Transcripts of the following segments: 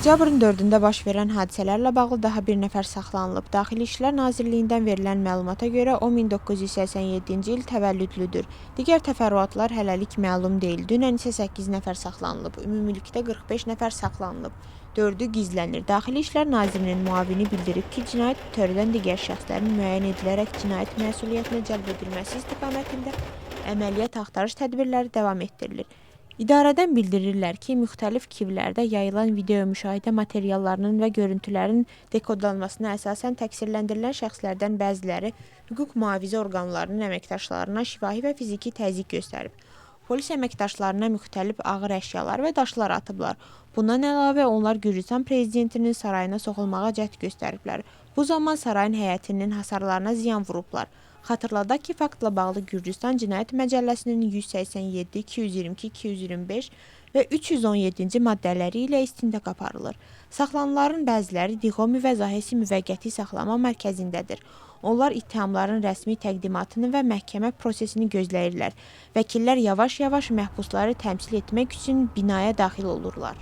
Oktyabrın 4-də baş verən hadisələrlə bağlı daha bir nəfər saxlanılıb. Daxili İşlər Nazirliyindən verilən məlumata görə o 1987-ci il təvəllüdlüdür. Digər təfərrüatlar hələlik məlum deyil. Dünən isə 8 nəfər saxlanılıb. Ümumilikdə 45 nəfər saxlanılıb. 4-ü gizlənir. Daxili İşlər Nazirinin müavini bildirib ki, cinayət törədən digər şəxslərin müəyyən edilərək cinayət məsuliyyətinə cəlb edilməsi istiqamətində əməliyyat axtarış tədbirləri davam etdirilir. İdarədən bildirirlər ki, müxtəlif kivlərdə yayılan video müşahidə materiallarının və görüntülərin dekodlanmasına əsasən təqsirləndirilən şəxslərdən bəziləri hüquq mühafizə orqanlarının əməkdaşlarına şifahi və fiziki təzyiq göstərib. Polis əməkdaşlarına müxtəlif ağır əşyalar və daşlar atıblar. Bundan əlavə onlar Gürcüstan prezidentinin sarayına soxulmağa cəhd göstəriblər. Bu zaman sarayın həyətinin hasarlarına ziyan vurublar. Xatırladaq ki, faktla bağlı Gürcüstan Cinayət Məcəlləsinin 187, 222, 225 və 317-ci maddələri ilə istintaq aparılır. Saxlanılanların bəziləri Dixomi və Zahesi müvəqqəti saxlama mərkəzindədir. Onlar ittihamların rəsmi təqdimatını və məhkəmə prosesini gözləyirlər. Vəkillər yavaş-yavaş məhbusları təmsil etmək üçün binaya daxil olurlar.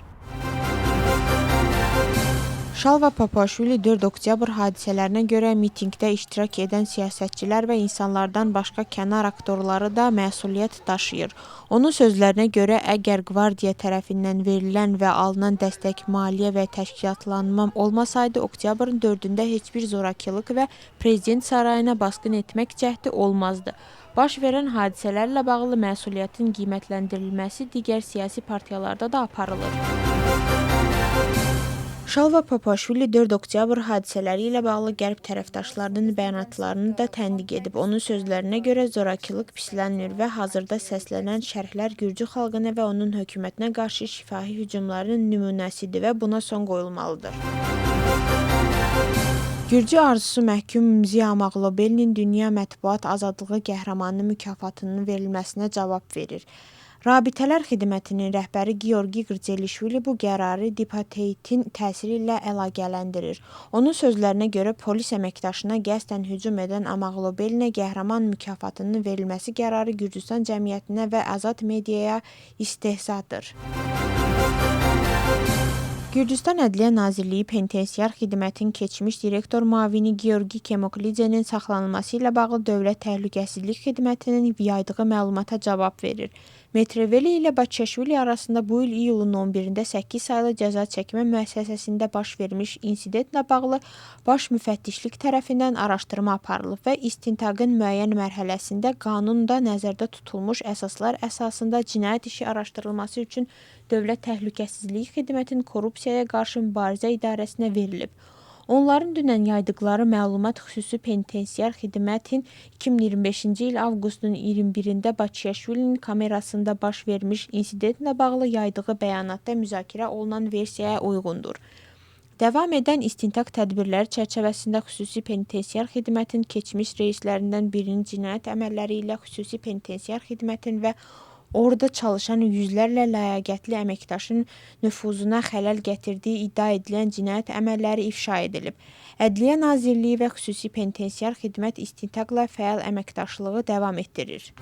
Şalva Papaşvili 4 oktyabr hadisələrinə görə mitinqdə iştirak edən siyasətçilər və insanlardan başqa kənar aktorları da məsuliyyət daşıyır. Onun sözlərinə görə, əgər qvardiya tərəfindən verilən və alınan dəstək, maliyyə və təşkilatlanma olmasaydı, oktyabrın 4-də heç bir zorakılıq və prezident sarayına basqın etmək cəhdi olmazdı. Baş verən hadisələrlə bağlı məsuliyyətin qiymətləndirilməsi digər siyasi partiyalarda da aparılır. Şalva Papaşvili 4 oktyabr hadisələri ilə bağlı qərb tərəfdaşlarının bəyanatlarını da təndiq edib. Onun sözlərinə görə zorakılıq pislənir və hazırda səslənən şərhlər Gürcü xalqına və onun hökumətinə qarşı şifahi hücumların nümunəsidir və buna son qoyulmalıdır. Gürcü arzusu məhkum Ziya Mağlobelinin Dünya Mətbuat Azadlığı Qəhrəmanı mükafatının verilməsinə cavab verir. Rabitələr Xidmətinin rəhbəri Georgi Qırcelişvili bu qərarı dipateitin təsiri ilə əlaqələndirir. Onun sözlərinə görə polis əməkdaşına qəsdən hücum edən Amağlobelinə qəhrəman mükafatının verilməsi qərarı Gürcüstan cəmiyyətinə və azad mediaya istehzadır. Gürcüstan Ədliyyə Nazirliyi Penitensiar Xidmətin keçmiş direktor müavini Georgi Kemoklidzenin saxlanılması ilə bağlı Dövlət Təhlükəsizlik Xidmətinin yaydığı məlumata cavab verir. Metreveli ilə Baçaşvili arasında bu il iyulun 11-də 8 saylı cəza çəkmə müəssisəsində baş vermiş insidentlə bağlı baş müfəttişlik tərəfindən araşdırma aparılıb və istintaqın müəyyən mərhələsində qanunda nəzərdə tutulmuş əsaslar əsasında cinayət işi araşdırılması üçün Dövlət Təhlükəsizlik Xidmətinin Korrupsiyaya qarşı mübarizə idarəsinə verilib. Onların dünən yaydıqları məlumat xüsusi penitensiar xidmətin 2025-ci il avqustun 21-də Baçaşvilinin kamerasında baş vermiş insidentlə bağlı yaydığı bəyanatda müzakirə olunan versiyaya uyğundur. Davam edən istintaq tədbirləri çərçivəsində xüsusi penitensiar xidmətin keçmiş reislərindən birinin cinayət əməlləri ilə xüsusi penitensiar xidmətin və orada çalışan yüzlərlə ləyaqətli əməkdaşın nüfuzuna xələl gətirdiyi iddia edilən cinayət əməlləri ifşa edilib. Ədliyyə Nazirliyi və xüsusi penitensiar xidmət istintaqla fəal əməkdaşlığı davam etdirir.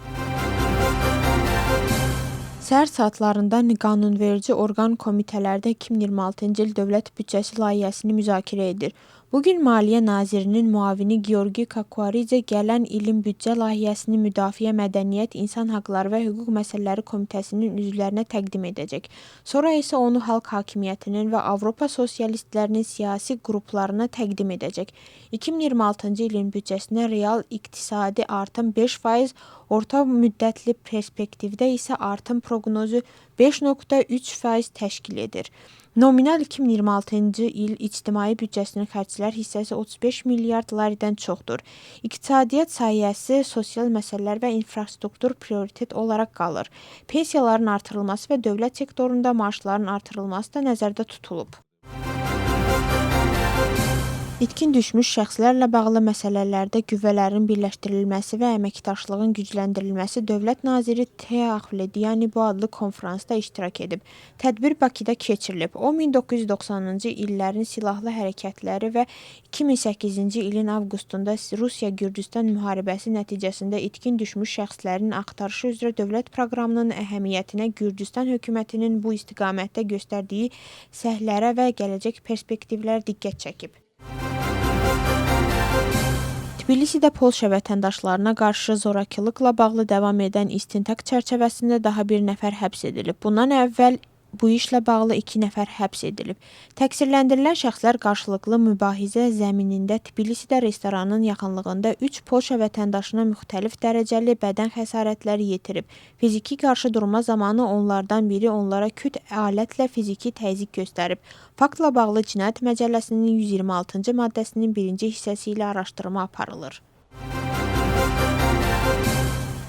Səhər saatlarında qanunverici orqan komitələrdə 2026-cı il dövlət büdcəsi layihəsini müzakirə edir. Bugün Maliyyə Nazirinin müavini Georgi Kakvaridze gələn ilin büdcə layihəsini Müdafiə Mədəniyyət, İnsan Haqları və Hüquq Məsələləri Komitəsinin üzvlərinə təqdim edəcək. Sonra isə onu Xalq Hakimiyyətinin və Avropa sosialistlərinin siyasi qruplarına təqdim edəcək. 2026-cı ilin büdcəsinə real iqtisadi artım 5%, orta müddətli perspektivdə isə artım proqnozu 5,3% təşkil edir. Nominal 2026-cı il ictimai büdcəsinin xərclər hissəsi 35 milyard laridən çoxdur. İqtisadiyyat sahəsi, sosial məsələlər və infrastruktur prioritet olaraq qalır. Pensiyaların artırılması və dövlət sektorunda maaşların artırılması da nəzərdə tutulub. İtkin düşmüş şəxslərlə bağlı məsələlərdə qüvvələrin birləşdirilməsi və əməkdaşlığın gücləndirilməsi Dövlət naziri Tea Axvlediani bu adlı konfransda iştirak edib. Tədbir Bakıda keçirilib. O 1990-cı illərin silahlı hərəkətləri və 2008-ci ilin avqustunda Rusiya-Gürcüstan müharibəsi nəticəsində itkin düşmüş şəxslərin axtarışı üzrə dövlət proqramının əhəmiyyətinə, Gürcüstan hökumətinin bu istiqamətdə göstərdiyi səhvlərə və gələcək perspektivlərə diqqət çəkib. Tbilisidə Polşa vətəndaşlarına qarşı zorakılıqla bağlı davam edən istintaq çərçivəsində daha bir nəfər həbs edilib. Bundan əvvəl bu işlə bağlı 2 nəfər həbs edilib. Təqsirləndirilən şəxslər qarşılıqlı mübahisə zəminində Tbilisidə restoranın yaxınlığında 3 Polşa vətəndaşına müxtəlif dərəcəli bədən xəsarətləri yetirib. Fiziki qarşıdurma zamanı onlardan biri onlara küt alətlə fiziki təzyiq göstərib. Faktla bağlı Cinayət Məcəlləsinin 126-cı maddəsinin 1-ci hissəsi ilə araşdırma aparılır.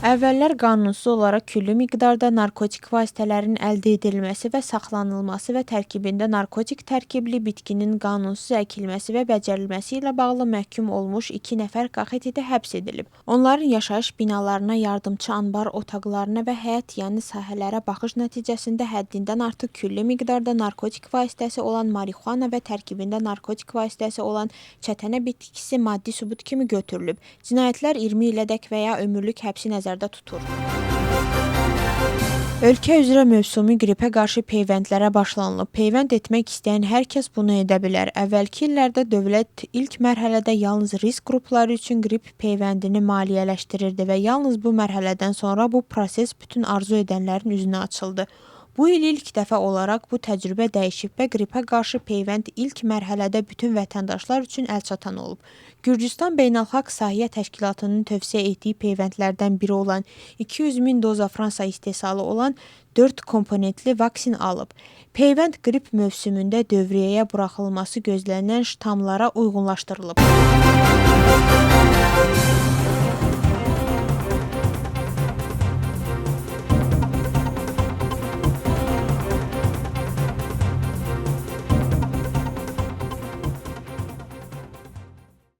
Əvvəllər qanunsuz olaraq küllü miqdarda narkotik vasitələrin əldə edilməsi və saxlanılması və tərkibində narkotik tərkibli bitkinin qanunsuz əkilməsi və becərilməsi ilə bağlı məhkum olmuş 2 nəfər Qaxetidə həbs edilib. Onların yaşayış binalarına, yardımçı anbar otaqlarına və həyət yanı sahələrə baxış nəticəsində həddindən artıq küllü miqdarda narkotik vasitəsi olan marixuana və tərkibində narkotik vasitəsi olan çətənə bitkisi maddi sübut kimi götürülüb. Cinayətlər 20 ilədək və ya ömürlük həbsi nəzərdə tutur. Ölkə üzrə mövsumi qripə qarşı peyvəndlərə başlanılıb. Peyvənd etmək istəyən hər kəs bunu edə bilər. Əvvəlki illərdə dövlət ilk mərhələdə yalnız risk qrupları üçün qrip peyvəndini maliyyələşdirirdi və yalnız bu mərhələdən sonra bu proses bütün arzu edənlərin üzünə açıldı. Bu il ilk dəfə olaraq bu təcrübə dəyişib və qripə qarşı peyvənd ilk mərhələdə bütün vətəndaşlar üçün əlçatan olub. Gürcüstan Beynəlxalq Səhiyyə Təşkilatının tövsiyə etdiyi peyvəndlərdən biri olan 200 min doza Fransa istehsalı olan 4 komponentli vaksin alıb. Peyvənd qrip mövsümündə dövriyyəyə buraxılması gözlənilən ştamlara uyğunlaşdırılıb.